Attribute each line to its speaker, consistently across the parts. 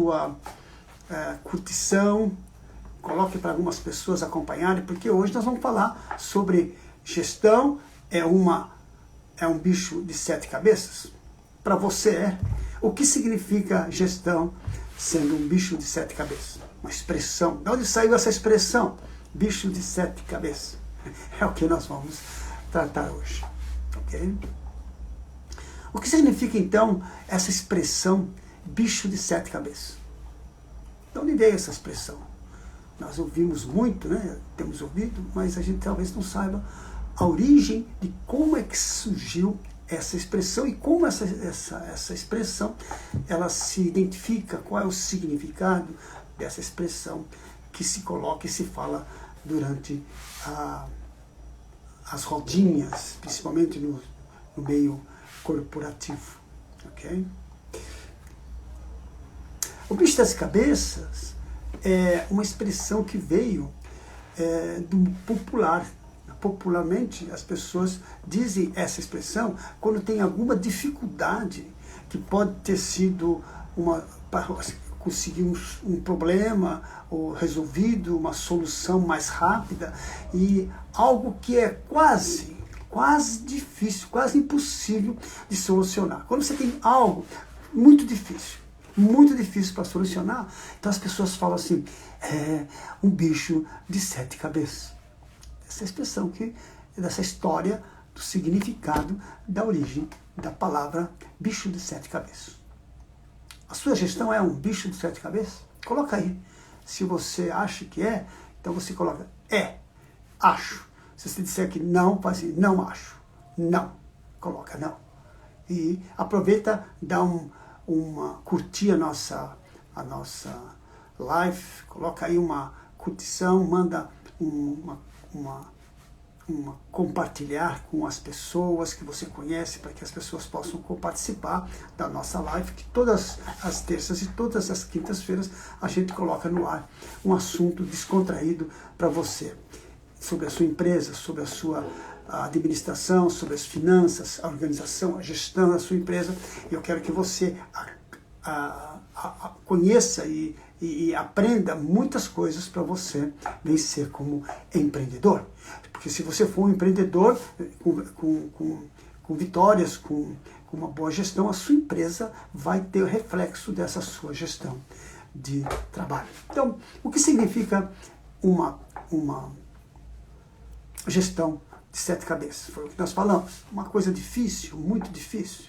Speaker 1: sua curtição, coloque para algumas pessoas acompanharem, porque hoje nós vamos falar sobre gestão é um bicho de 7 cabeças. Para você o que significa gestão sendo um bicho de 7 cabeças? Uma expressão. De onde saiu essa expressão? Bicho de 7 cabeças. É o que nós vamos tratar hoje. Ok? O que significa então essa expressão bicho de 7 cabeças? De onde veio essa expressão? Nós ouvimos muito, né? Temos ouvido, mas a gente talvez não saiba a origem de como é que surgiu essa expressão e como essa expressão ela se identifica, qual é o significado dessa expressão que se coloca e se fala durante as rodinhas, principalmente no meio corporativo. Okay? O bicho das cabeças é uma expressão que veio do popular. Popularmente, as pessoas dizem essa expressão quando tem alguma dificuldade, que pode ter sido para conseguir um problema ou resolvido, uma solução mais rápida, e algo que é quase difícil, quase impossível de solucionar. Quando você tem algo muito difícil para solucionar, então as pessoas falam assim, um bicho de 7 cabeças. Essa expressão dessa história do significado da origem da palavra bicho de 7 cabeças. A sua gestão é um bicho de 7 cabeças? Coloca aí. Se você acha que é, então você coloca acho. Se você disser que não, faz assim, não acho. Não. Coloca não. E aproveita, dá curtir a nossa live, coloca aí uma curtição, manda compartilhar com as pessoas que você conhece, para que as pessoas possam participar da nossa live, que todas as terças e todas as quintas-feiras a gente coloca no ar um assunto descontraído para você, sobre a sua empresa, sobre a sua administração, sobre as finanças, a organização, a gestão da sua empresa. Eu quero que você conheça e aprenda muitas coisas para você vencer como empreendedor. Porque se você for um empreendedor com vitórias, com uma boa gestão, a sua empresa vai ter o reflexo dessa sua gestão de trabalho. Então, o que significa uma gestão de 7 cabeças? Foi o que nós falamos. Uma coisa difícil, muito difícil.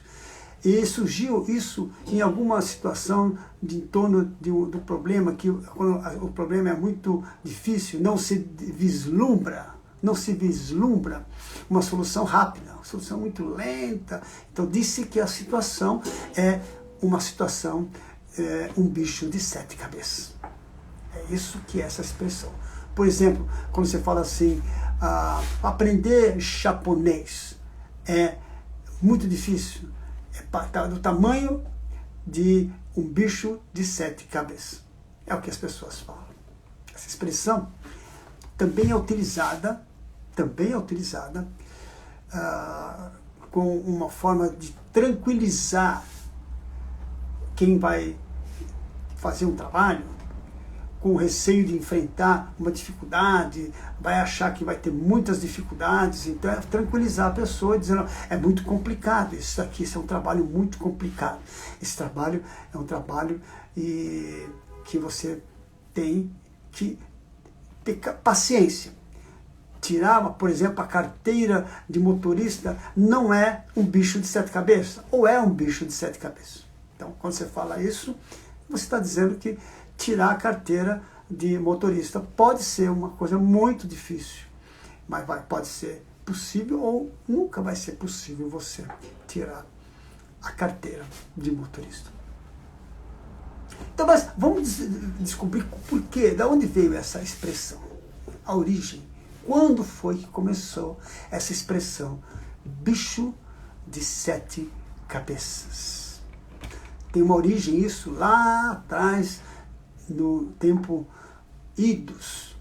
Speaker 1: E surgiu isso em alguma situação em torno do problema, que quando o problema é muito difícil, não se vislumbra uma solução rápida, uma solução muito lenta. Então disse que a situação é uma situação, um bicho de 7 cabeças. É isso que é essa expressão. Por exemplo, quando você fala assim, aprender japonês é muito difícil, do tamanho de um bicho de 7 cabeças. É o que as pessoas falam. Essa expressão também é utilizada com uma forma de tranquilizar quem vai fazer um trabalho, com receio de enfrentar uma dificuldade, vai achar que vai ter muitas dificuldades. Então é tranquilizar a pessoa, dizendo, é muito complicado, isso é um trabalho muito complicado. Esse trabalho é um trabalho que você tem que ter paciência. Tirar, por exemplo, a carteira de motorista não é um bicho de 7 cabeças, ou é um bicho de 7 cabeças. Então, quando você fala isso, você está dizendo que tirar a carteira de motorista pode ser uma coisa muito difícil, mas pode ser possível ou nunca vai ser possível você tirar a carteira de motorista. Então, mas vamos descobrir por quê, de onde veio essa expressão, a origem. Quando foi que começou essa expressão, bicho de 7 cabeças? Tem uma origem isso lá atrás, no tempo idos,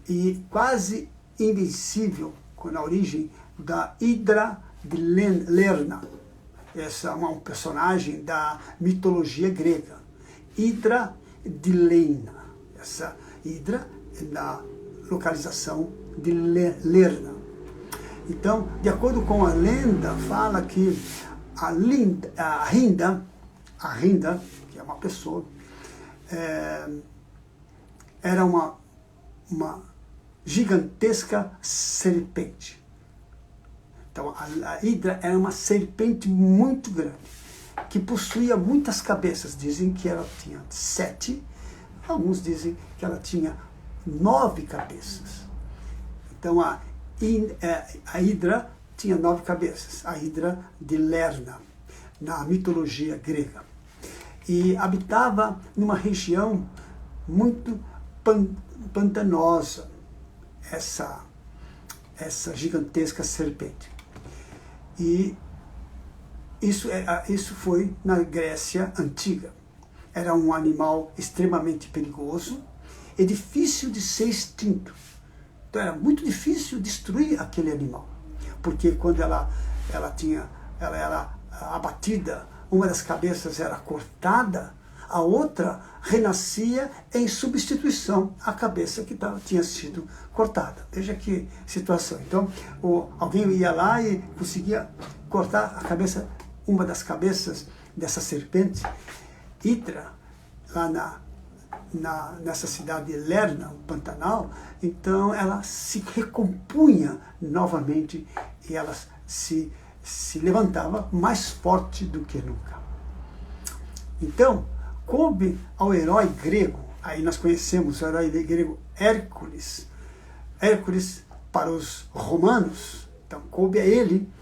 Speaker 1: e quase invencível, com a origem da Hidra de Lerna. essa é um personagem da mitologia grega, Hidra de Leina. Essa Hidra é da localização de Lerna. Então, de acordo com a lenda, fala que a Rinda, que é uma pessoa, era uma gigantesca serpente. Então, a Hidra era uma serpente muito grande, que possuía muitas cabeças. Dizem que ela tinha 7, alguns dizem que ela tinha 9 cabeças. Então, a Hidra tinha 9 cabeças, a Hidra de Lerna, na mitologia grega. E habitava numa região muito pantanosa, essa gigantesca serpente. E isso foi na Grécia Antiga. Era um animal extremamente perigoso e difícil de ser extinto. Então era muito difícil destruir aquele animal, porque quando ela era abatida, uma das cabeças era cortada, a outra renascia em substituição à cabeça que tinha sido cortada. Veja que situação. Então, alguém ia lá e conseguia cortar a cabeça, uma das cabeças dessa serpente, Hidra, lá nessa cidade de Lerna, o Pantanal. Então ela se recompunha novamente e ela se levantava mais forte do que nunca. Então, coube ao herói grego, aí nós conhecemos o herói grego Hércules, para os romanos, então coube a ele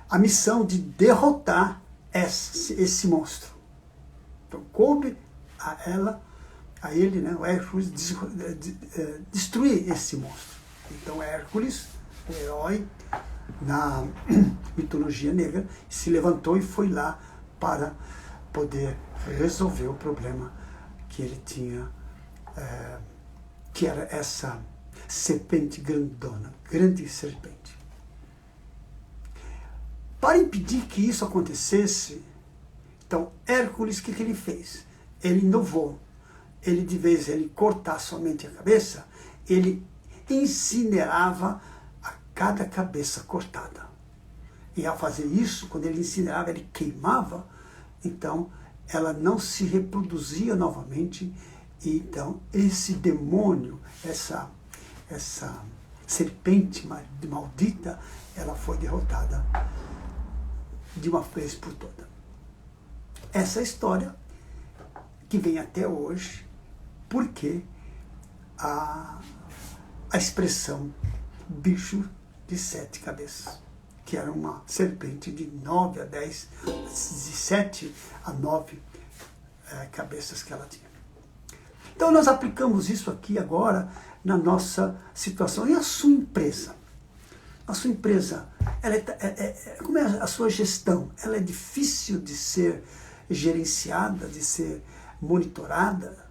Speaker 1: a missão de derrotar esse monstro. Então coube a ele, né, o Hércules, destruir esse monstro. Então Hércules, o herói na mitologia negra, se levantou e foi lá para poder resolver o problema que ele tinha, que era essa serpente grandona, grande serpente. Para impedir que isso acontecesse, então Hércules, o que ele fez? Ele inovou. Ele, de vez de ele cortar somente a cabeça, ele incinerava a cada cabeça cortada. E ao fazer isso, quando ele incinerava, ele queimava, então ela não se reproduzia novamente. E então esse demônio, essa serpente maldita, ela foi derrotada de uma vez por toda. Essa história que vem até hoje, porque a expressão bicho de 7 cabeças, que era uma serpente de 9 a 10, de 7 a 9 cabeças que ela tinha. Então nós aplicamos isso aqui agora na nossa situação. E a sua empresa? A sua empresa, como é a sua gestão? Ela é difícil de ser gerenciada, de ser monitorada?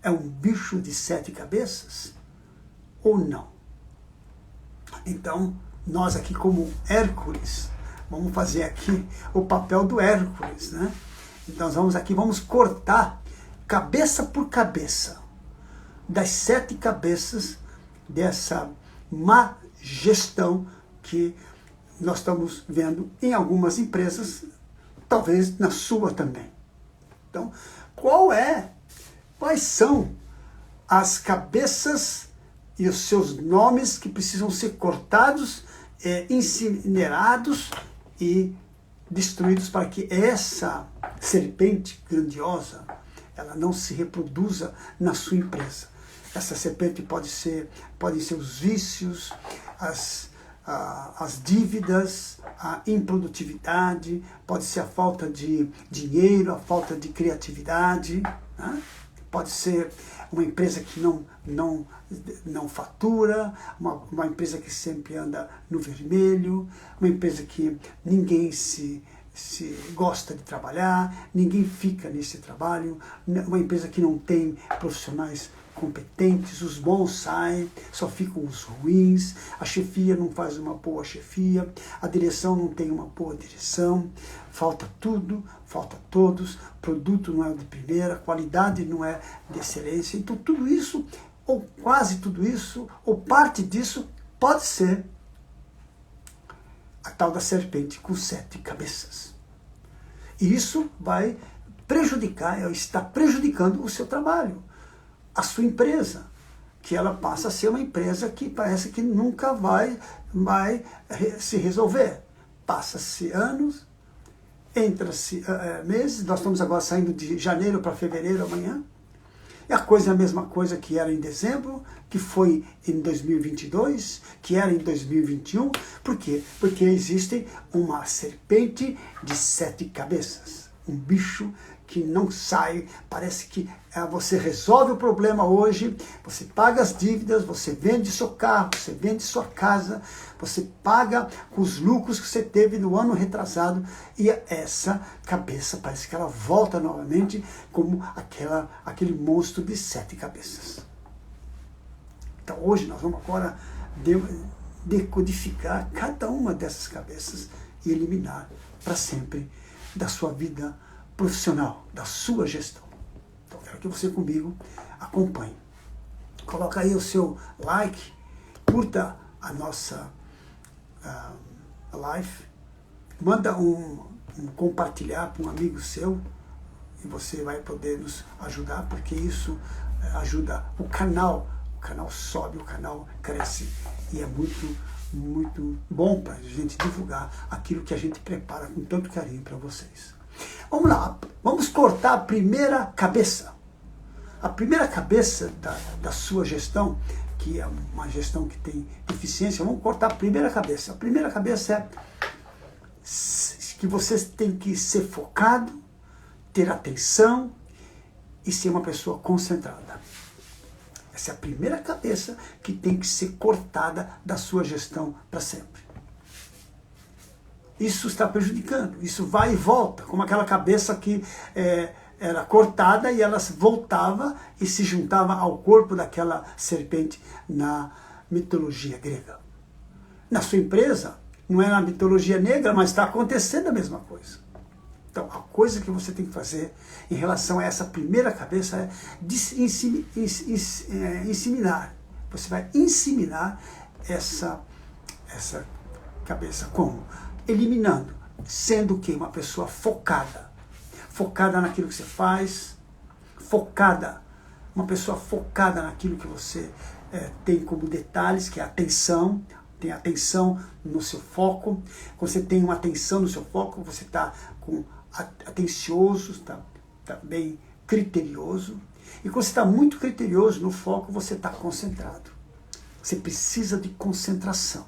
Speaker 1: É um bicho de 7 cabeças? Ou não? Então, nós aqui como Hércules, vamos fazer aqui o papel do Hércules, né? Então, vamos cortar cabeça por cabeça das 7 cabeças dessa má gestão que nós estamos vendo em algumas empresas, talvez na sua também. Então, quais são as cabeças e os seus nomes que precisam ser cortados, incinerados e destruídos para que essa serpente grandiosa ela não se reproduza na sua empresa? Essa serpente podem ser os vícios, as dívidas, a improdutividade, pode ser a falta de dinheiro, a falta de criatividade, né? Pode ser uma empresa que não fatura, uma empresa que sempre anda no vermelho, uma empresa que ninguém se se gosta de trabalhar, ninguém fica nesse trabalho, uma empresa que não tem profissionais competentes, os bons saem, só ficam os ruins, a chefia não faz uma boa chefia, a direção não tem uma boa direção, falta tudo, falta todos, produto não é de primeira, qualidade não é de excelência, então tudo isso, ou quase tudo isso, ou parte disso, pode ser a tal da serpente com 7 cabeças. E isso vai prejudicar, está prejudicando o seu trabalho, a sua empresa, que ela passa a ser uma empresa que parece que nunca vai se resolver. Passa-se anos, entra-se meses, nós estamos agora saindo de janeiro para fevereiro amanhã, e a coisa é a mesma coisa que era em dezembro, que foi em 2022, que era em 2021. Por quê? Porque existe uma serpente de 7 cabeças. Um bicho que não sai, parece que você resolve o problema hoje, você paga as dívidas, você vende seu carro, você vende sua casa, você paga os lucros que você teve no ano retrasado, e essa cabeça parece que ela volta novamente como aquele monstro de 7 cabeças. Então hoje nós vamos agora decodificar cada uma dessas cabeças e eliminar para sempre da sua vida profissional, da sua gestão. Então quero que você comigo acompanhe. Coloca aí o seu like, curta a nossa live, manda um compartilhar para um amigo seu, e você vai poder nos ajudar, porque isso ajuda o canal sobe, o canal cresce, e é muito bom para a gente divulgar aquilo que a gente prepara com tanto carinho para vocês. Vamos lá, vamos cortar a primeira cabeça. A primeira cabeça da sua gestão, que é uma gestão que tem eficiência, vamos cortar a primeira cabeça. A primeira cabeça é que você tem que ser focado, ter atenção e ser uma pessoa concentrada. Essa é a primeira cabeça que tem que ser cortada da sua gestão para sempre. Isso está prejudicando, isso vai e volta, como aquela cabeça que era cortada e ela voltava e se juntava ao corpo daquela serpente na mitologia grega. Na sua empresa, não é na mitologia negra, mas está acontecendo a mesma coisa. Então, a coisa que você tem que fazer em relação a essa primeira cabeça é inseminar. Você vai inseminar essa cabeça. Como? Eliminando, sendo que uma pessoa focada naquilo que você faz, uma pessoa focada naquilo que você tem como detalhes, que é a atenção, tem atenção no seu foco. Quando você tem uma atenção no seu foco, você está atencioso, está bem criterioso. E quando você está muito criterioso no foco, você está concentrado. Você precisa de concentração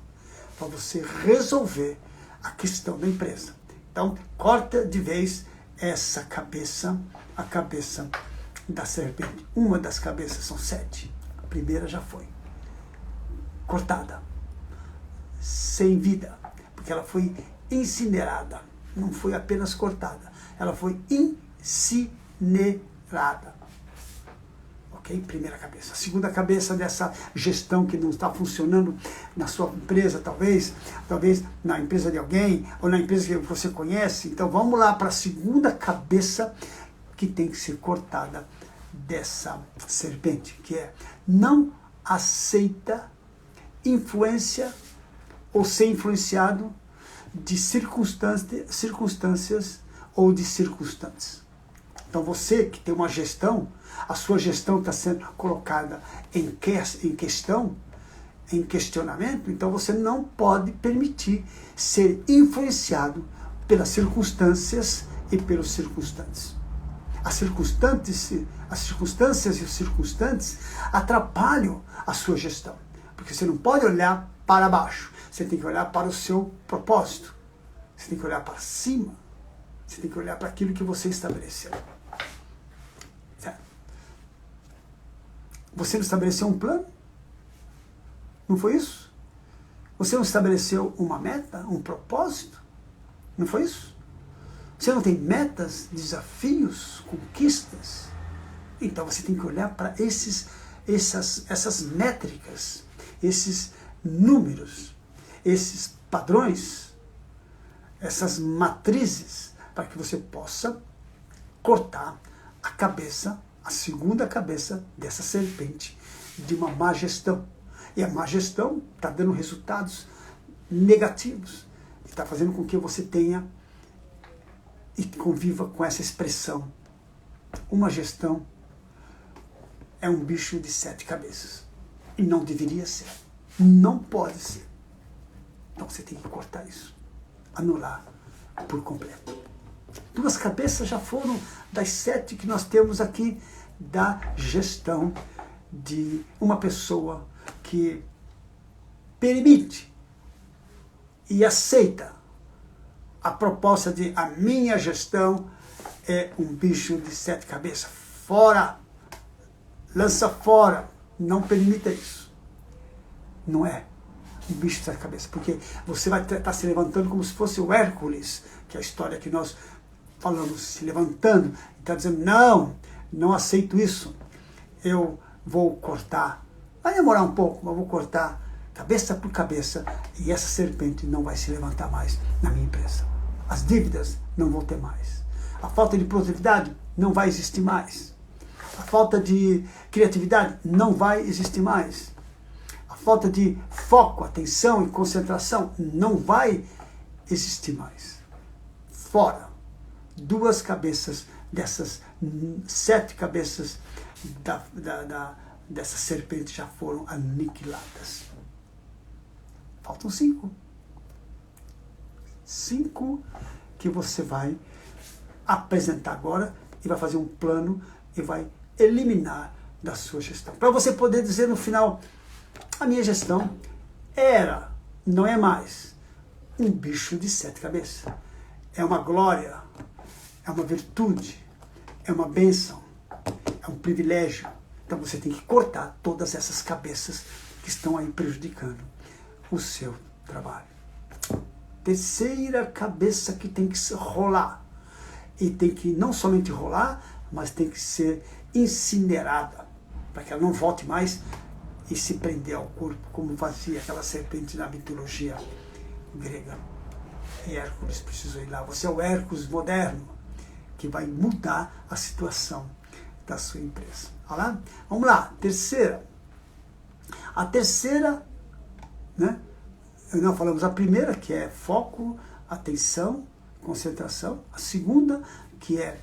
Speaker 1: para você resolver a questão da empresa. Então, corta de vez essa cabeça, a cabeça da serpente. Uma das cabeças são 7. A primeira já foi cortada, sem vida, porque ela foi incinerada. Não foi apenas cortada, ela foi incinerada. Ok? Primeira cabeça. A segunda cabeça dessa gestão que não está funcionando na sua empresa, talvez na empresa de alguém, ou na empresa que você conhece. Então vamos lá para a segunda cabeça que tem que ser cortada dessa serpente, que é: não aceita influência ou ser influenciado de circunstâncias ou de circunstantes. Então você que tem uma gestão, a sua gestão está sendo colocada em questão, em questionamento, então você não pode permitir ser influenciado pelas circunstâncias e pelos circunstantes. As circunstâncias e os circunstantes atrapalham a sua gestão, porque você não pode olhar para baixo, você tem que olhar para o seu propósito, você tem que olhar para cima, você tem que olhar para aquilo que você estabeleceu. Certo? Você não estabeleceu um plano? Não foi isso? Você não estabeleceu uma meta, um propósito? Não foi isso? Você não tem metas, desafios, conquistas? Então você tem que olhar para essas métricas, esses números, esses padrões, essas matrizes, para que você possa cortar a cabeça, a segunda cabeça dessa serpente de uma má gestão. E a má gestão está dando resultados negativos, está fazendo com que você tenha e conviva com essa expressão. Uma gestão é um bicho de 7 cabeças. E não deveria ser. Não pode ser. Então você tem que cortar isso. Anular por completo. 2 cabeças já foram das 7 que nós temos aqui da gestão de uma pessoa que permite e aceita a proposta de a minha gestão é um bicho de 7 cabeças. Fora! Lança fora! Não permita isso. Não é um bicho de 7 cabeças, porque você vai estar se levantando como se fosse o Hércules, que é a história que nós falamos, se levantando, e está dizendo, não aceito isso, eu vou cortar. Vai demorar um pouco, mas eu vou cortar cabeça por cabeça, e essa serpente não vai se levantar mais na minha empresa. As dívidas não vão ter mais. A falta de produtividade não vai existir mais. A falta de criatividade não vai existir mais. A falta de foco, atenção e concentração não vai existir mais. Fora. 2 cabeças dessas 7 cabeças dessa serpente já foram aniquiladas. Faltam 5. 5 que você vai apresentar agora e vai fazer um plano e vai eliminar da sua gestão. Para você poder dizer no final, a minha gestão era, não é mais, um bicho de 7 cabeças. É uma glória, é uma virtude, é uma bênção, é um privilégio. Então você tem que cortar todas essas cabeças que estão aí prejudicando o seu trabalho. Terceira cabeça que tem que se rolar. E tem que não somente rolar, mas tem que ser incinerada, para que ela não volte mais e se prender ao corpo, como fazia aquela serpente na mitologia grega. E Hércules precisou ir lá. Você é o Hércules moderno, que vai mudar a situação da sua empresa. Olha lá? Vamos lá, terceira. A terceira, né? Nós falamos a primeira, que é foco, atenção, concentração. A segunda, que é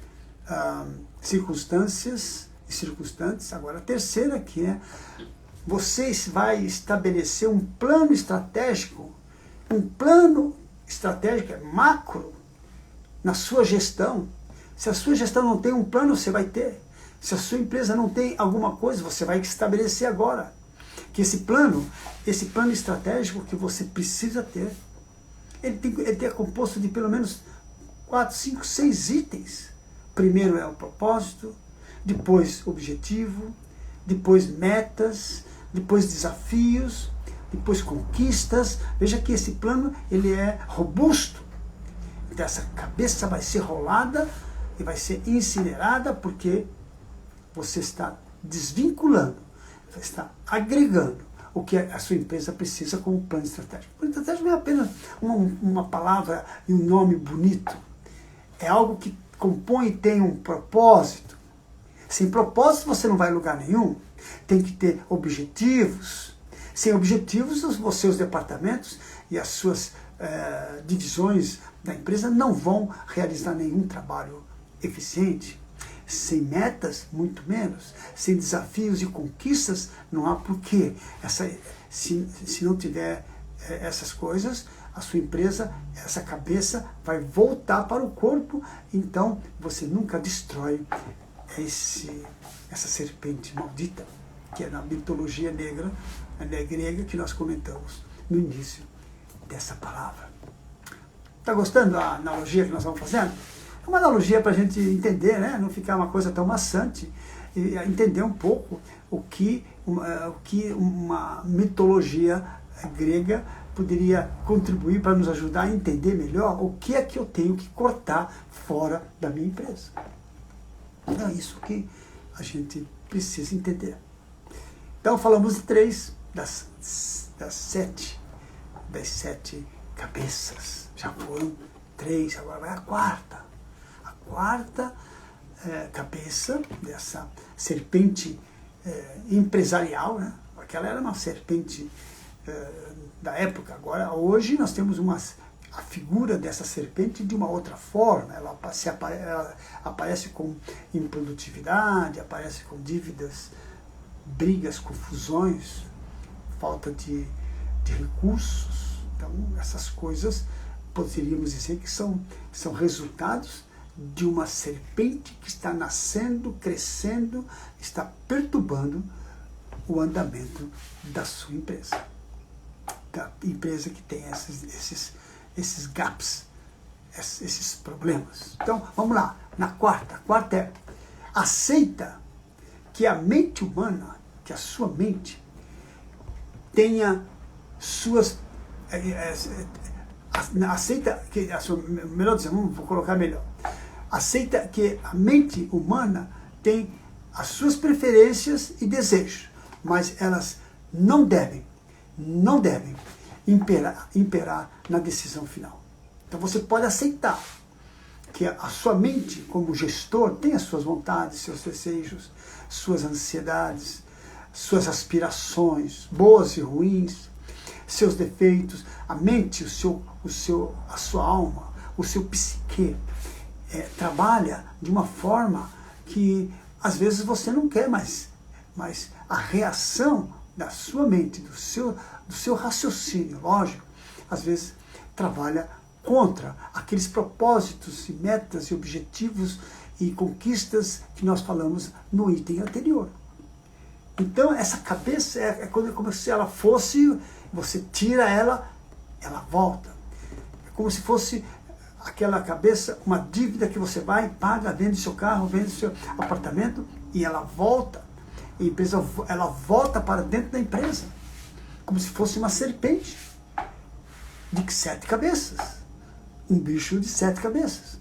Speaker 1: circunstâncias e circunstantes. Agora, a terceira, que é você vai estabelecer um plano estratégico. Um plano estratégico é macro na sua gestão. Se a sua gestão não tem um plano, você vai ter. Se a sua empresa não tem alguma coisa, você vai estabelecer agora. Que esse plano estratégico que você precisa ter, ele é composto de pelo menos 4, 5, 6 itens. Primeiro é o propósito, depois objetivo, depois metas, depois desafios, depois conquistas. Veja que esse plano ele é robusto. Então essa cabeça vai ser rolada e vai ser incinerada porque você está desvinculando, você está agregando o que a sua empresa precisa como plano estratégico. O plano estratégico não é apenas uma palavra e um nome bonito. É algo que compõe e tem um propósito. Sem propósito você não vai a lugar nenhum. Tem que ter objetivos. Sem objetivos, os seus departamentos e as suas divisões da empresa não vão realizar nenhum trabalho eficiente. Sem metas, muito menos. Sem desafios e conquistas, não há porquê. Se não tiver essas coisas, a sua empresa, essa cabeça vai voltar para o corpo, então você nunca destrói essa serpente maldita, que é na mitologia negra, grega, que nós comentamos no início dessa palavra. Está gostando da analogia que nós vamos fazendo? É uma analogia para a gente entender, né? Não ficar uma coisa tão maçante, e entender um pouco o que uma mitologia grega poderia contribuir para nos ajudar a entender melhor o que é que eu tenho que cortar fora da minha empresa. Então é isso que a gente precisa entender. Então falamos de 3 das 7 cabeças. Já foram 3, agora vai a quarta. A quarta cabeça dessa serpente empresarial, né? Aquela era uma serpente da época. Agora, hoje nós temos a figura dessa serpente de uma outra forma. Ela aparece com improdutividade, aparece com dívidas, brigas, confusões, falta de recursos. Então, essas coisas poderíamos dizer que são resultados de uma serpente que está nascendo, crescendo, está perturbando o andamento da sua empresa. Da empresa que tem esses gaps, esses problemas. Então, vamos lá, na quarta. A quarta é: aceita que a mente humana, que a sua mente, tenha suas... aceita que melhor dizendo, vou colocar melhor. Aceita que a mente humana tem as suas preferências e desejos, mas elas não devem imperar na decisão final. Então você pode aceitar que a sua mente, como gestor, tem as suas vontades, seus desejos, suas ansiedades, suas aspirações, boas e ruins, seus defeitos. A mente, a sua alma, o seu psique trabalha de uma forma que às vezes você não quer, mas a reação da sua mente, do seu raciocínio lógico, às vezes trabalha contra aqueles propósitos e metas e objetivos e conquistas que nós falamos no item anterior. Então essa cabeça é como se ela fosse, você tira ela, ela volta. É como se fosse aquela cabeça, uma dívida que você vai, paga, vende seu carro, vende seu apartamento e ela volta. A empresa, ela volta para dentro da empresa, como se fosse uma serpente de 7 cabeças, um bicho de 7 cabeças.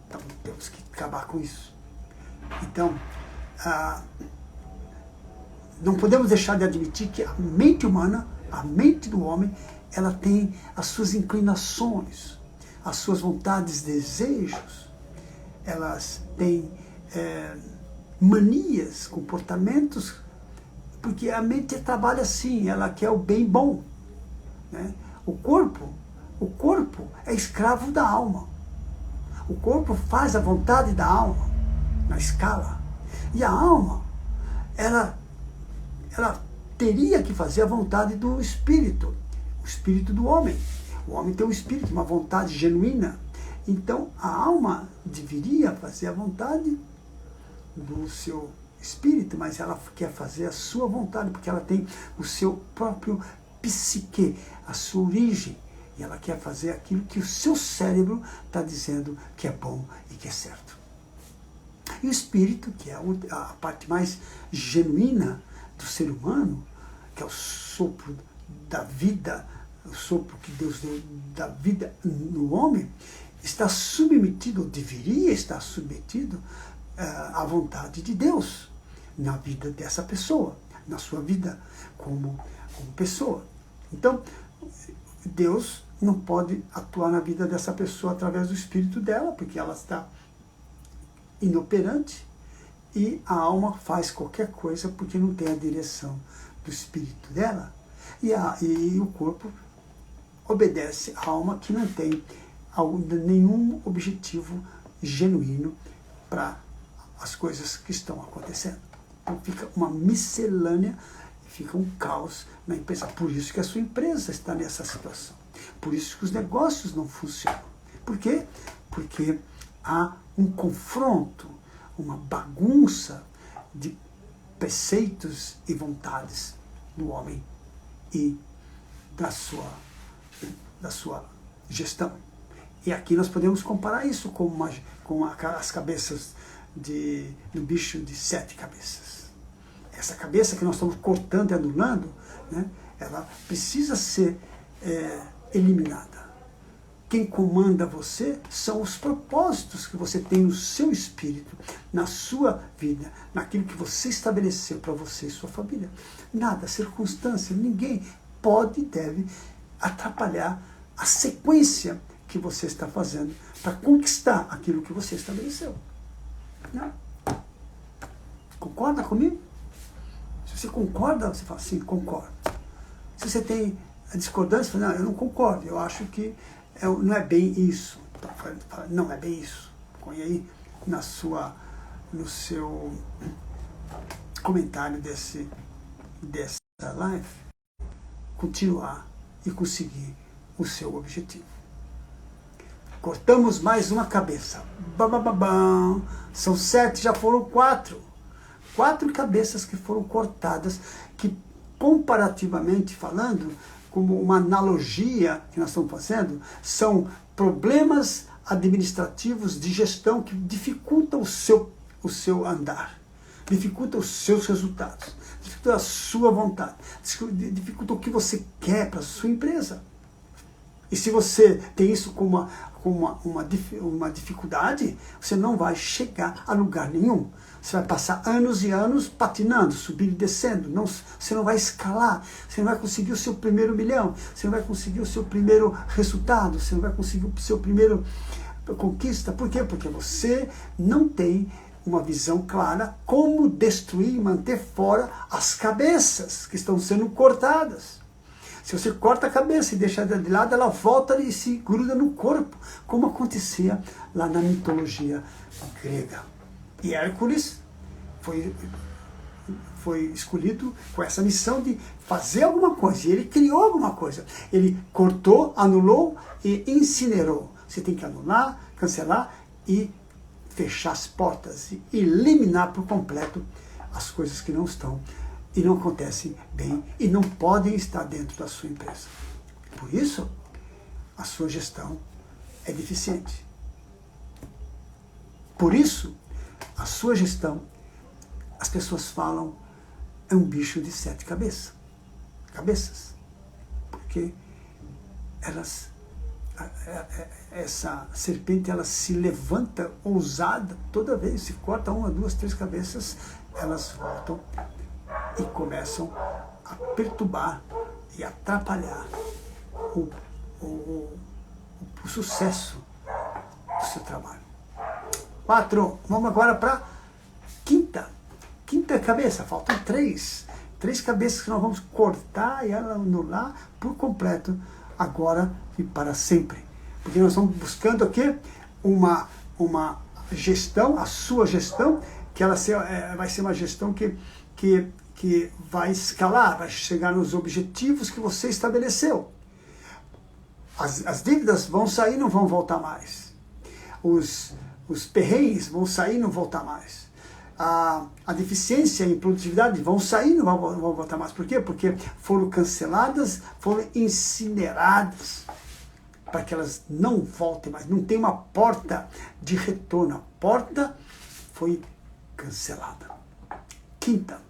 Speaker 1: Então temos que acabar com isso. Então, não podemos deixar de admitir que a mente humana, a mente do homem, ela tem as suas inclinações, as suas vontades, desejos, elas têm manias, comportamentos, porque a mente trabalha assim, ela quer o bem bom, né? O corpo é escravo da alma. O corpo faz a vontade da alma, na escala. E a alma, ela teria que fazer a vontade do espírito, o espírito do homem. O homem tem um espírito, uma vontade genuína. Então, a alma deveria fazer a vontade do seu espírito, mas ela quer fazer a sua vontade, porque ela tem o seu próprio psique, a sua origem, e ela quer fazer aquilo que o seu cérebro está dizendo que é bom e que é certo. E o espírito, que é a parte mais genuína do ser humano, que é o sopro da vida, o sopro que Deus deu da vida no homem, está submetido, ou deveria estar submetido, à vontade de Deus na vida dessa pessoa, na sua vida como pessoa. Então, Deus não pode atuar na vida dessa pessoa através do espírito dela, porque ela está inoperante, e a alma faz qualquer coisa porque não tem a direção do espírito dela, e o corpo obedece à alma, que não tem nenhum objetivo genuíno para as coisas que estão acontecendo. Então fica uma miscelânea, fica um caos na empresa. Por isso que a sua empresa está nessa situação. Por isso que os negócios não funcionam. Por quê? Porque há um confronto, uma bagunça de preceitos e vontades do homem e da sua gestão. E aqui nós podemos comparar isso com as cabeças do bicho de 7 cabeças. Essa cabeça que nós estamos cortando e anulando, né, ela precisa ser eliminada. Quem comanda você são os propósitos que você tem no seu espírito, na sua vida, naquilo que você estabeleceu para você e sua família. Nada, circunstância, ninguém pode e deve atrapalhar a sequência que você está fazendo para conquistar aquilo que você estabeleceu. Não. Concorda comigo? Se você concorda, você fala, sim, concordo. Se você tem a discordância, você fala, não, eu não concordo, eu acho que não é bem isso. Não é bem isso. Põe aí no seu comentário dessa live, continuar e conseguir o seu objetivo. Cortamos mais uma cabeça. Bam. São 7, já foram 4. 4 cabeças que foram cortadas, que comparativamente falando, como uma analogia que nós estamos fazendo, são problemas administrativos de gestão que dificultam o seu andar, dificultam os seus resultados, dificultam a sua vontade, dificultam o que você quer para a sua empresa. E se você tem isso como uma dificuldade, você não vai chegar a lugar nenhum. Você vai passar anos e anos patinando, subindo e descendo. Você não vai escalar, você não vai conseguir o seu primeiro milhão, você não vai conseguir o seu primeiro resultado, você não vai conseguir o seu primeiro conquista. Por quê? Porque você não tem uma visão clara como destruir e manter fora as cabeças que estão sendo cortadas. Se você corta a cabeça e deixa ela de lado, ela volta e se gruda no corpo, como acontecia lá na mitologia grega. E Hércules foi escolhido com essa missão de fazer alguma coisa. E ele criou alguma coisa. Ele cortou, anulou e incinerou. Você tem que anular, cancelar e fechar as portas. E eliminar por completo as coisas que não estão e não acontecem bem e não podem estar dentro da sua empresa. Por isso, a sua gestão é deficiente. Por isso, a sua gestão, as pessoas falam, é um bicho de 7 cabeças. Porque essa serpente, ela se levanta ousada toda vez, se corta 1, 2, 3 cabeças, elas voltam e começam a perturbar e atrapalhar o sucesso do seu trabalho. 4. Vamos agora para a quinta cabeça. Faltam 3 cabeças que nós vamos cortar e anular por completo agora e para sempre. Porque nós estamos buscando aqui uma gestão, a sua gestão, que ela vai ser uma gestão que vai escalar, vai chegar nos objetivos que você estabeleceu. As dívidas vão sair e não vão voltar mais. Os perrengues vão sair e não voltar mais. A deficiência em produtividade vão sair e não vão voltar mais. Por quê? Porque foram canceladas, foram incineradas, para que elas não voltem mais. Não tem uma porta de retorno. A porta foi cancelada. 5.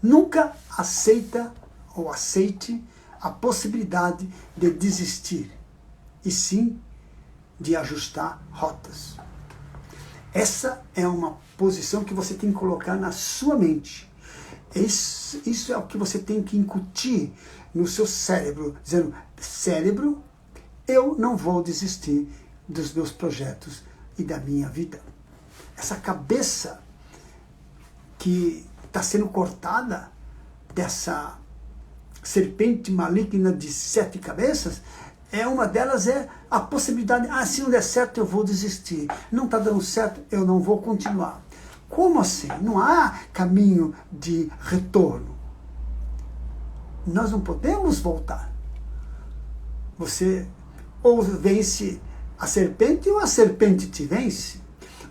Speaker 1: Nunca aceite a possibilidade de desistir, e sim de ajustar rotas. Essa é uma posição que você tem que colocar na sua mente. Isso é o que você tem que incutir no seu cérebro, dizendo, cérebro, eu não vou desistir dos meus projetos e da minha vida. Essa cabeça que está sendo cortada dessa serpente maligna de 7 cabeças, uma delas é a possibilidade, se não der certo eu vou desistir, não está dando certo, eu não vou continuar. Como assim? Não há caminho de retorno. Nós não podemos voltar. Você ou vence a serpente ou a serpente te vence.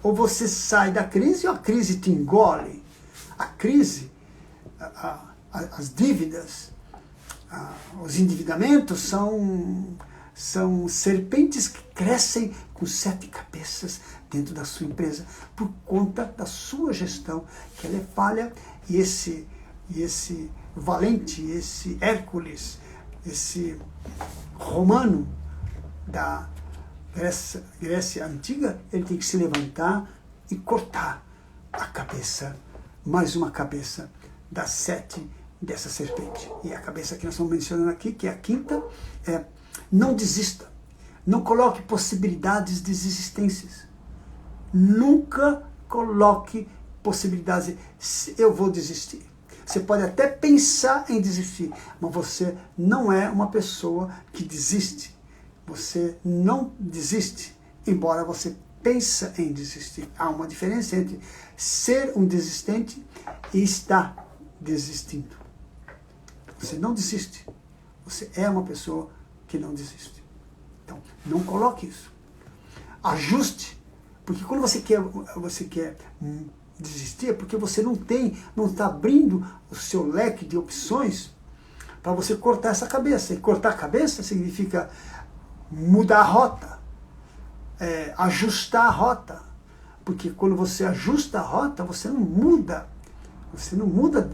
Speaker 1: Ou você sai da crise ou a crise te engole. A crise, as dívidas, os endividamentos são serpentes que crescem com 7 cabeças dentro da sua empresa por conta da sua gestão, que ela é falha, e esse valente, esse Hércules, esse romano da Grécia Antiga, ele tem que se levantar e cortar a cabeça, mais uma cabeça das 7 dessa serpente. E a cabeça que nós estamos mencionando aqui, que é a quinta, é: não desista. Não coloque possibilidades de desistências. Nunca coloque possibilidades de eu vou desistir. Você pode até pensar em desistir, mas você não é uma pessoa que desiste. Você não desiste, embora você pense em desistir. Há uma diferença entre ser um desistente e estar desistindo. Você não desiste. Você é uma pessoa que não desiste. Então, não coloque isso. Ajuste, porque quando você quer desistir, é porque você não está abrindo o seu leque de opções para você cortar essa cabeça. E cortar a cabeça significa mudar a rota, ajustar a rota. Porque quando você ajusta a rota, você não muda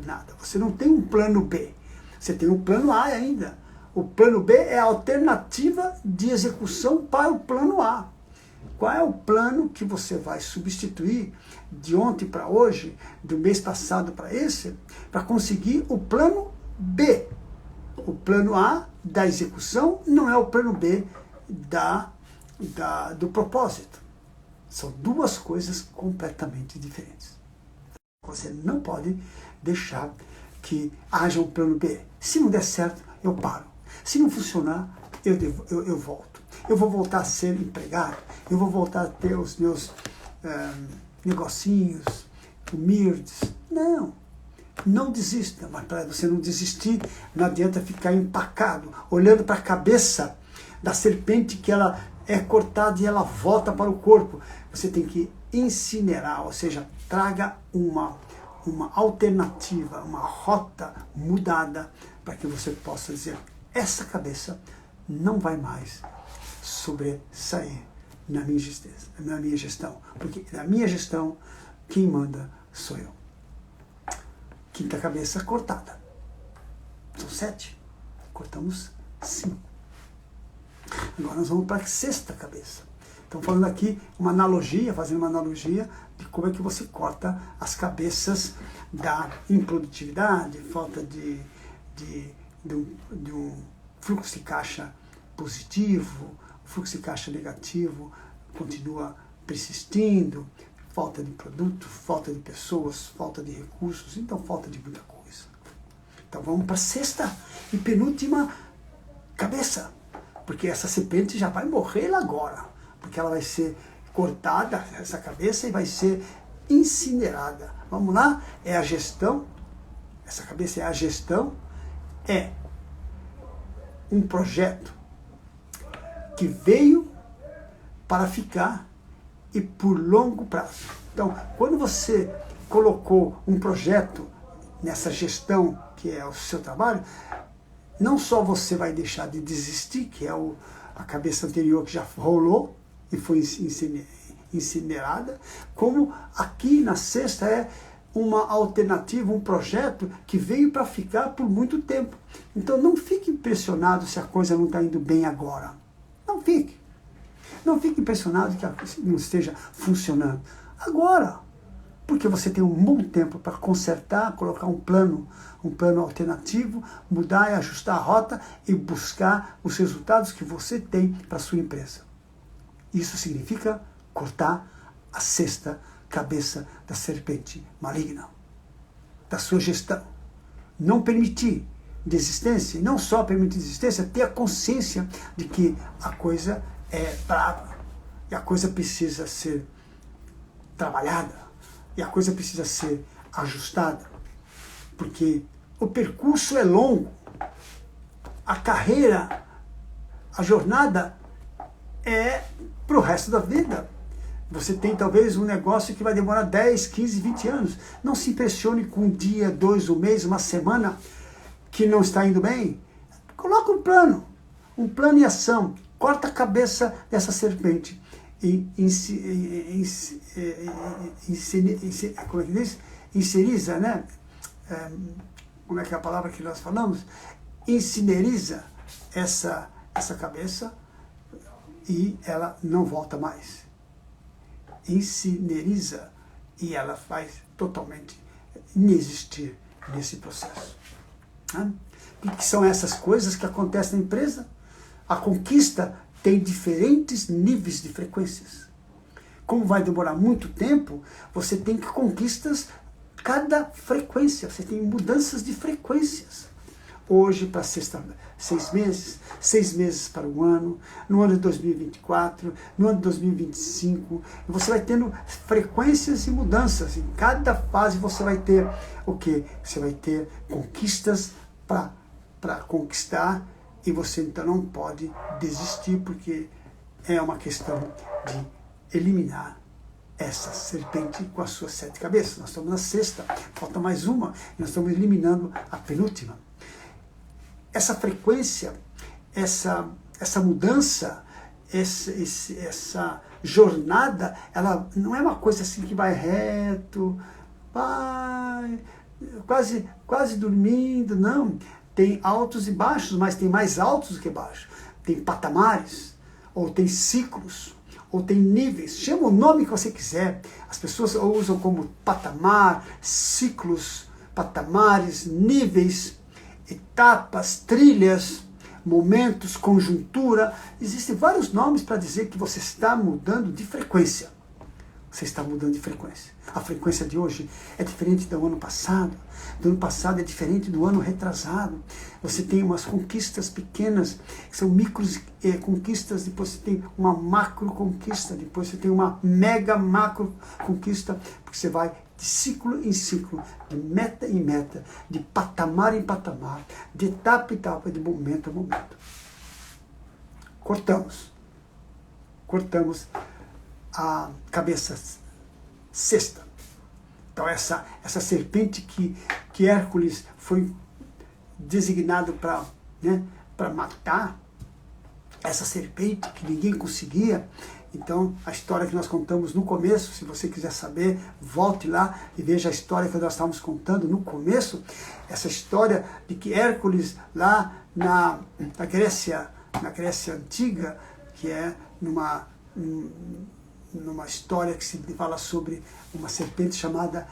Speaker 1: nada. Você não tem um plano B. Você tem um plano A ainda. O plano B é a alternativa de execução para o plano A. Qual é o plano que você vai substituir de ontem para hoje, do mês passado para esse, para conseguir o plano B? O plano A da execução não é o plano B do propósito. São duas coisas completamente diferentes. Você não pode deixar que haja um plano B. Se não der certo, eu paro. Se não funcionar, eu volto. Eu vou voltar a ser empregado, eu vou voltar a ter os meus negocinhos, humildes. Não desista. Mas para você não desistir, não adianta ficar empacado, olhando para a cabeça da serpente, que ela é cortada e ela volta para o corpo. Você tem que incinerar, ou seja, traga uma alternativa, uma rota mudada, para que você possa dizer: essa cabeça não vai mais sobressair na minha gestão, porque na minha gestão quem manda sou eu. Quinta cabeça cortada. São 7. Cortamos 5. Agora nós vamos para a sexta cabeça. Estamos falando aqui fazendo uma analogia de como é que você corta as cabeças da improdutividade, falta de um fluxo de caixa positivo, fluxo de caixa negativo continua persistindo, falta de produto, falta de pessoas, falta de recursos, então falta de muita coisa. Então vamos para a sexta e penúltima cabeça, porque essa serpente já vai morrer agora, porque ela vai ser cortada, essa cabeça, e vai ser incinerada. Vamos lá? É a gestão, essa cabeça é a gestão, é um projeto que veio para ficar e por longo prazo. Então, quando você colocou um projeto nessa gestão, que é o seu trabalho, não só você vai deixar de desistir, que é a cabeça anterior que já rolou e foi incinerada, como aqui na sexta é uma alternativa, um projeto que veio para ficar por muito tempo. Então não fique impressionado se a coisa não está indo bem agora. Não fique. Não fique impressionado que não esteja funcionando agora. Porque você tem um bom tempo para consertar, colocar um plano alternativo, mudar e ajustar a rota e buscar os resultados que você tem para a sua empresa. Isso significa cortar a sexta cabeça da serpente maligna, da sua gestão. Não permitir desistência, e não só permitir desistência, ter a consciência de que a coisa é brava, e a coisa precisa ser trabalhada, e a coisa precisa ser ajustada, porque o percurso é longo, a carreira, a jornada é para o resto da vida. Você tem talvez um negócio que vai demorar 10, 15, 20 anos. Não se impressione com um dia, 2, um mês, uma semana que não está indo bem. Coloca um plano em ação. Corta a cabeça dessa serpente. E como é que diz? Inseriza, né? Como é que é a palavra que nós falamos? Incineriza essa cabeça e ela não volta mais. Incineriza e ela faz totalmente inexistir nesse processo. O que são essas coisas que acontecem na empresa? A conquista tem diferentes níveis de frequências. Como vai demorar muito tempo, você tem conquistas cada frequência, você tem mudanças de frequências. Hoje para 6 meses, 6 meses para um ano, no ano de 2024, no ano de 2025, você vai tendo frequências e mudanças. Em cada fase você vai ter o quê? Você vai ter conquistas para conquistar e você então não pode desistir, porque é uma questão de eliminar essa serpente com as suas 7 cabeças. Nós estamos na 6ª, falta mais uma, e nós estamos eliminando a penúltima. Essa frequência, essa mudança, essa jornada, ela não é uma coisa assim que vai reto, vai quase dormindo, não. Tem altos e baixos, mas tem mais altos do que baixos. Tem patamares, ou tem ciclos, ou tem níveis. Chama o nome que você quiser. As pessoas usam como patamar, ciclos, patamares, níveis, etapas, trilhas, momentos, conjuntura. Existem vários nomes para dizer que você está mudando de frequência. Você está mudando de frequência. A frequência de hoje é diferente do ano passado. Do ano passado é diferente do ano retrasado. Você tem umas conquistas pequenas, que são micros conquistas, depois você tem uma macro conquista, depois você tem uma mega macro conquista, porque você vai de ciclo em ciclo, de meta em meta, de patamar em patamar, de etapa em etapa, de momento a momento. Cortamos a cabeça 6ª. Então essa serpente que Hércules foi designado para matar, essa serpente que ninguém conseguia. Então, a história que nós contamos no começo, se você quiser saber, volte lá e veja a história que nós estávamos contando no começo, essa história de que Hércules, lá na Grécia Antiga, que é numa história que se fala sobre uma serpente chamada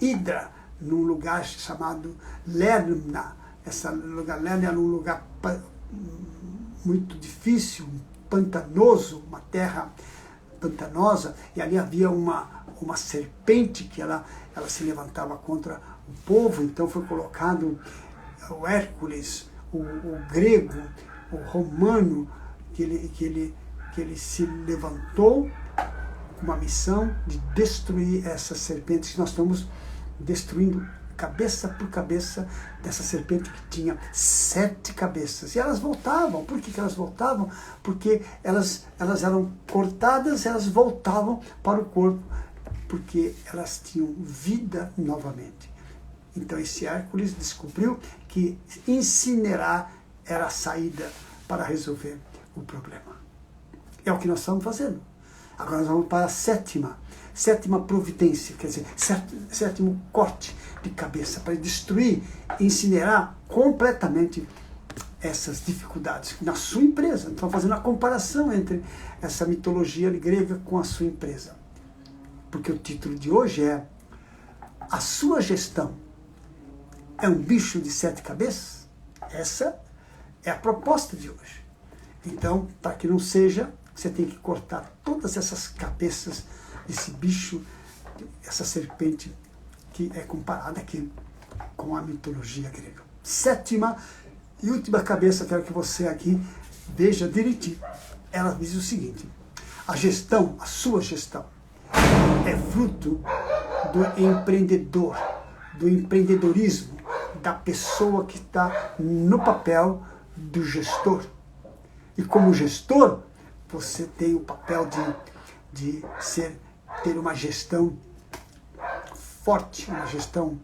Speaker 1: Hidra, num lugar chamado Lerna. Esse lugar Lerna era um lugar muito difícil, pantanoso, uma terra pantanosa, e ali havia uma serpente que ela se levantava contra o povo. Então foi colocado o Hércules, o grego, o romano, que ele se levantou com uma missão de destruir essas serpentes que nós estamos destruindo cabeça por cabeça dessa serpente que tinha 7 cabeças. E elas voltavam. Por que elas voltavam? Porque elas eram cortadas, elas voltavam para o corpo, porque elas tinham vida novamente. Então esse Hércules descobriu que incinerar era a saída para resolver o problema. É o que nós estamos fazendo. Agora nós vamos para a 7ª providência, quer dizer, 7º corte de cabeça, para destruir, incinerar completamente essas dificuldades na sua empresa. Então, fazendo a comparação entre essa mitologia grega com a sua empresa. Porque o título de hoje é: a sua gestão é um bicho de 7 cabeças? Essa é a proposta de hoje. Então, para que não seja, você tem que cortar todas essas cabeças desse bicho, essa serpente que é comparada aqui com a mitologia grega. 7ª e última cabeça, quero que você aqui veja direitinho. Ela diz o seguinte: a gestão, a sua gestão, é fruto do empreendedor, do empreendedorismo, da pessoa que está no papel do gestor. E como gestor, você tem o papel de ter uma gestão forte, uma gestão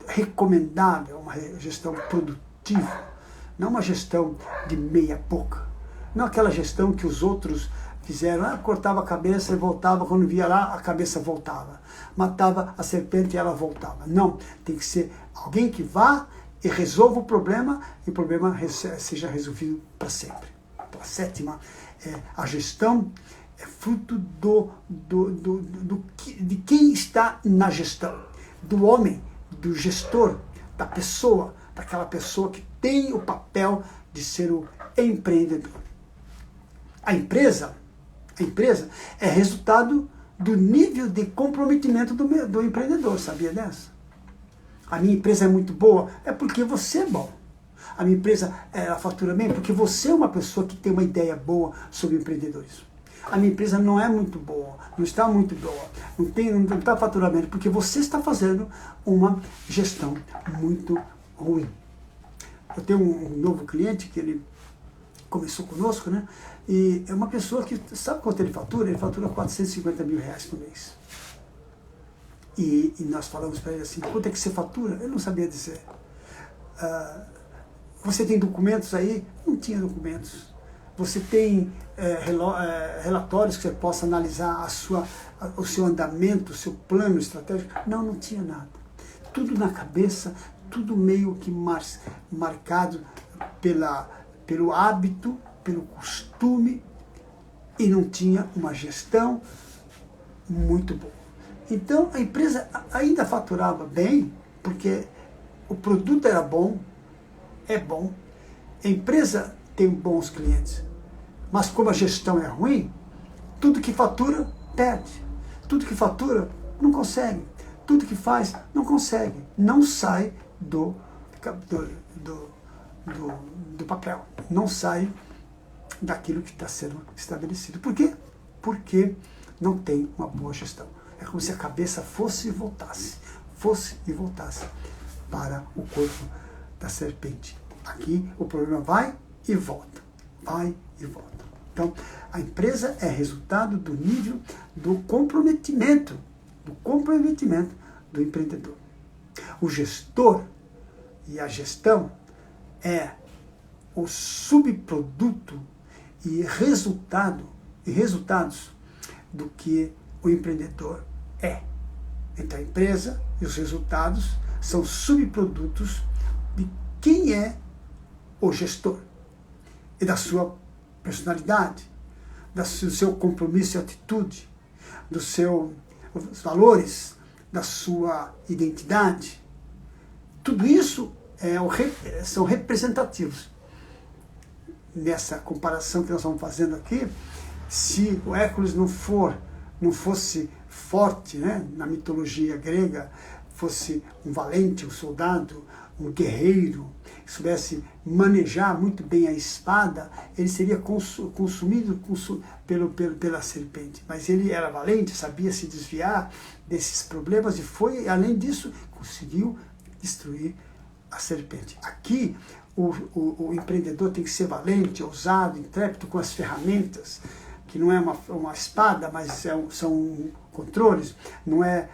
Speaker 1: recomendável, uma gestão produtiva, não uma gestão de meia boca, não aquela gestão que os outros fizeram, cortava a cabeça e voltava, quando via lá a cabeça voltava, matava a serpente e ela voltava. Não, tem que ser alguém que vá e resolva o problema seja resolvido para sempre. Então, a sétima é a gestão é fruto de quem está na gestão, do homem, do gestor, da pessoa, daquela pessoa que tem o papel de ser o empreendedor. A empresa é resultado do nível de comprometimento do empreendedor, sabia dessa? A minha empresa é muito boa, é porque você é bom. A minha empresa ela fatura bem porque você é uma pessoa que tem uma ideia boa sobre empreendedorismo. A minha empresa não é muito boa, não está muito boa, não está faturando porque você está fazendo uma gestão muito ruim. Eu tenho um novo cliente que ele começou conosco, né? E é uma pessoa que, sabe quanto ele fatura? Ele fatura 450 mil reais por mês. E nós falamos para ele assim, quanto é que você fatura? Ele não sabia dizer. Você tem documentos aí? Não tinha documentos. Você tem relatórios que você possa analisar o seu andamento, o seu plano estratégico? Não tinha nada. Tudo na cabeça, tudo meio que marcado pelo hábito, pelo costume, e não tinha uma gestão muito boa. Então a empresa ainda faturava bem, porque o produto era bom, é bom, a empresa tem bons clientes, mas como a gestão é ruim, tudo que fatura, perde. Tudo que fatura, não consegue. Tudo que faz, não consegue. Não sai do papel. Não sai daquilo que está sendo estabelecido. Por quê? Porque não tem uma boa gestão. É como se a cabeça fosse e voltasse para o corpo da serpente. Aqui o problema vai e volta. Então, a empresa é resultado do nível do comprometimento do empreendedor. O gestor e a gestão é o subproduto e resultados do que o empreendedor é. Então, a empresa e os resultados são subprodutos de quem é o gestor e da sua personalidade, do seu compromisso e atitude, dos seus valores, da sua identidade. Tudo isso são representativos. Nessa comparação que nós estamos fazendo aqui, se o Hércules não fosse forte, né, na mitologia grega, fosse um valente, um soldado, um guerreiro, que soubesse manejar muito bem a espada, ele seria consumido pela serpente. Mas ele era valente, sabia se desviar desses problemas e foi, além disso, conseguiu destruir a serpente. Aqui, o empreendedor tem que ser valente, ousado, intrépido com as ferramentas, que não é uma espada, mas são controles, não é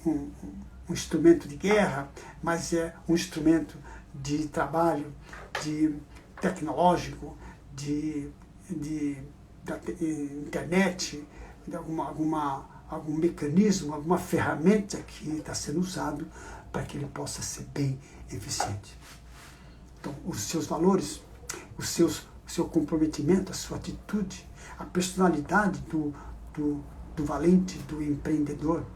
Speaker 1: um instrumento de guerra, mas é um instrumento de trabalho, de tecnológico, de internet, de algum mecanismo, alguma ferramenta que está sendo usado para que ele possa ser bem eficiente. Então, os seus valores, o seu comprometimento, a sua atitude, a personalidade do valente, do empreendedor,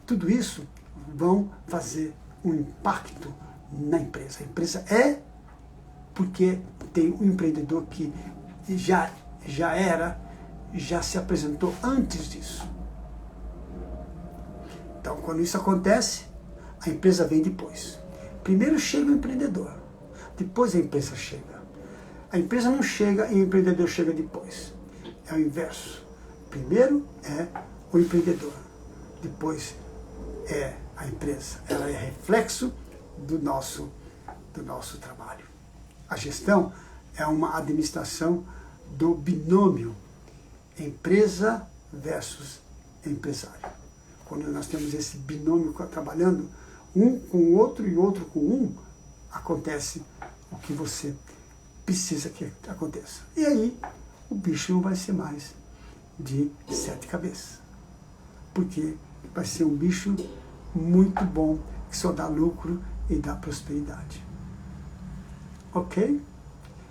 Speaker 1: tudo isso vão fazer um impacto na empresa. A empresa é porque tem um empreendedor que já se apresentou antes disso. Então, quando isso acontece, a empresa vem depois. Primeiro chega o empreendedor, depois a empresa chega. A empresa não chega e o empreendedor chega depois. É o inverso. Primeiro é o empreendedor, depois é a empresa. Ela é reflexo do nosso trabalho. A gestão é uma administração do binômio empresa versus empresário. Quando nós temos esse binômio trabalhando, um com o outro e outro com um, acontece o que você precisa que aconteça. E aí, o bicho não vai ser mais de 7 cabeças. Porque vai ser um bicho muito bom, que só dá lucro e dá prosperidade. Ok?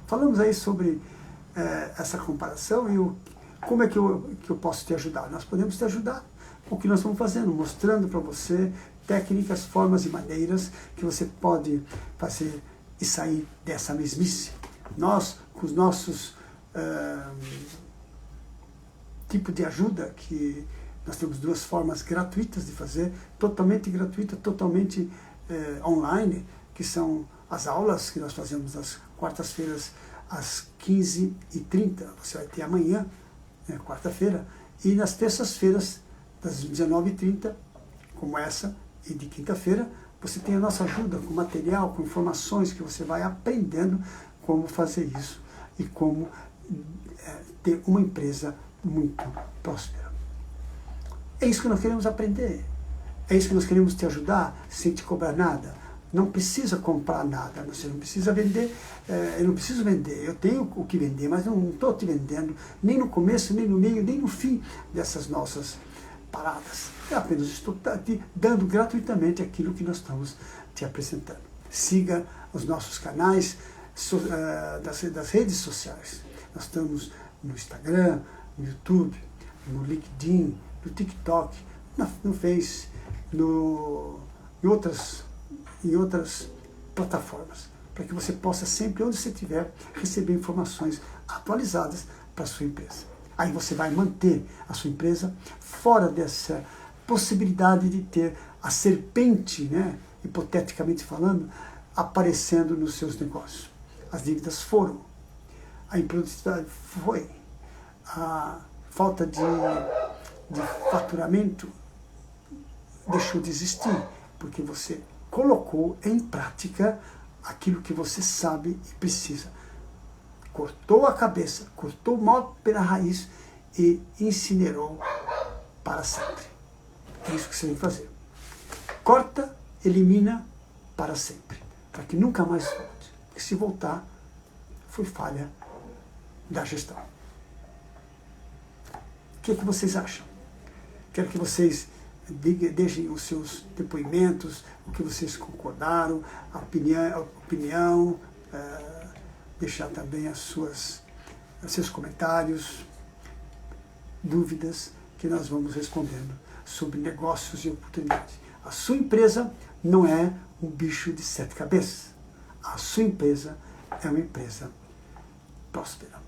Speaker 1: Falamos aí sobre essa comparação e como é que eu posso te ajudar. Nós podemos te ajudar com o que nós estamos fazendo, mostrando para você técnicas, formas e maneiras que você pode fazer e sair dessa mesmice. Nós, com os nossos tipo de ajuda, que nós temos 2 formas gratuitas de fazer, totalmente gratuita, totalmente online, que são as aulas que nós fazemos às quartas-feiras às 15h30, você vai ter amanhã, quarta-feira, e nas terças-feiras, das 19h30, como essa, e de quinta-feira, você tem a nossa ajuda com material, com informações que você vai aprendendo como fazer isso e como ter uma empresa muito próspera. É isso que nós queremos aprender. É isso que nós queremos te ajudar sem te cobrar nada. Não precisa comprar nada, você não precisa vender, eu não preciso vender, eu tenho o que vender, mas não estou te vendendo, nem no começo, nem no meio, nem no fim dessas nossas paradas. Eu apenas estou te dando gratuitamente aquilo que nós estamos te apresentando. Siga os nossos canais das redes sociais. Nós estamos no Instagram, no YouTube, no LinkedIn, no TikTok, no Face, em outras plataformas, para que você possa sempre, onde você estiver, receber informações atualizadas para a sua empresa. Aí você vai manter a sua empresa fora dessa possibilidade de ter a serpente, hipoteticamente falando, aparecendo nos seus negócios. As dívidas foram, a improdutividade foi, a falta de faturamento deixou de existir, porque você colocou em prática aquilo que você sabe e precisa. Cortou a cabeça, cortou o mal pela raiz e incinerou para sempre. É isso que você tem que fazer. Corta, elimina para sempre, para que nunca mais volte. Porque se voltar, foi falha da gestão. O que vocês acham? Quero que vocês deixem os seus depoimentos, o que vocês concordaram, a opinião, deixar também os seus comentários, dúvidas, que nós vamos respondendo sobre negócios e oportunidades. A sua empresa não é um bicho de 7 cabeças. A sua empresa é uma empresa próspera.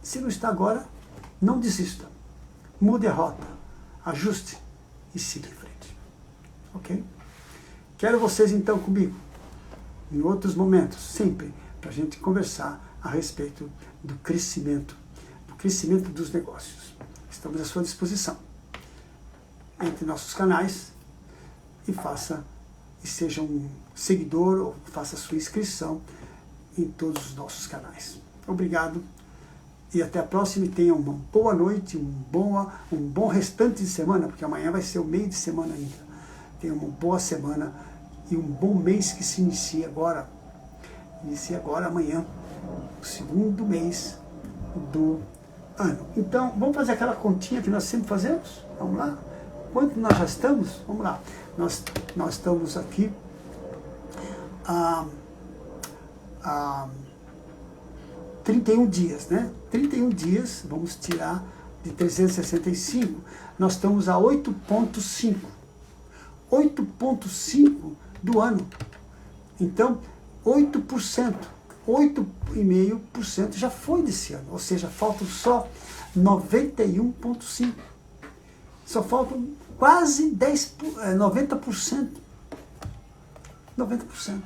Speaker 1: Se não está agora, não desista. Mude a rota, ajuste e siga em frente. Ok? Quero vocês então comigo, em outros momentos, sempre, para a gente conversar a respeito do crescimento dos negócios. Estamos à sua disposição. Entre nossos canais e seja um seguidor ou faça a sua inscrição em todos os nossos canais. Obrigado e até a próxima, e tenha uma boa noite, um bom restante de semana, porque amanhã vai ser o meio de semana ainda. Tenha uma boa semana e um bom mês que se inicia agora. Inicia agora, amanhã, o 2º mês do ano. Então, vamos fazer aquela continha que nós sempre fazemos? Vamos lá? Quanto nós já estamos? Vamos lá. Nós estamos aqui 31 dias, 31 dias, vamos tirar de 365, nós estamos a 8,5. 8,5 do ano. Então, 8%, 8,5% já foi desse ano, ou seja, faltam só 91,5%. Só faltam quase 90%. 90%.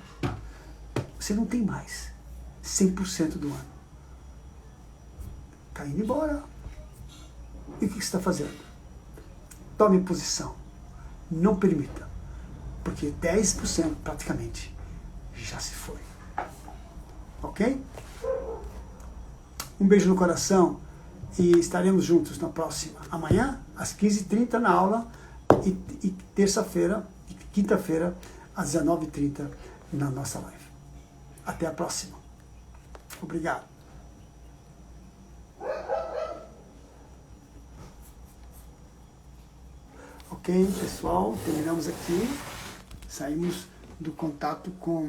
Speaker 1: Você não tem mais 100% do ano. Está indo embora. E o que você está fazendo? Tome posição. Não permita. Porque 10% praticamente já se foi. Ok? Um beijo no coração e estaremos juntos na próxima. Amanhã, às 15h30 na aula e terça-feira e quinta-feira, às 19h30 na nossa live. Até a próxima. Obrigado. Ok, pessoal, terminamos aqui. Saímos do contato com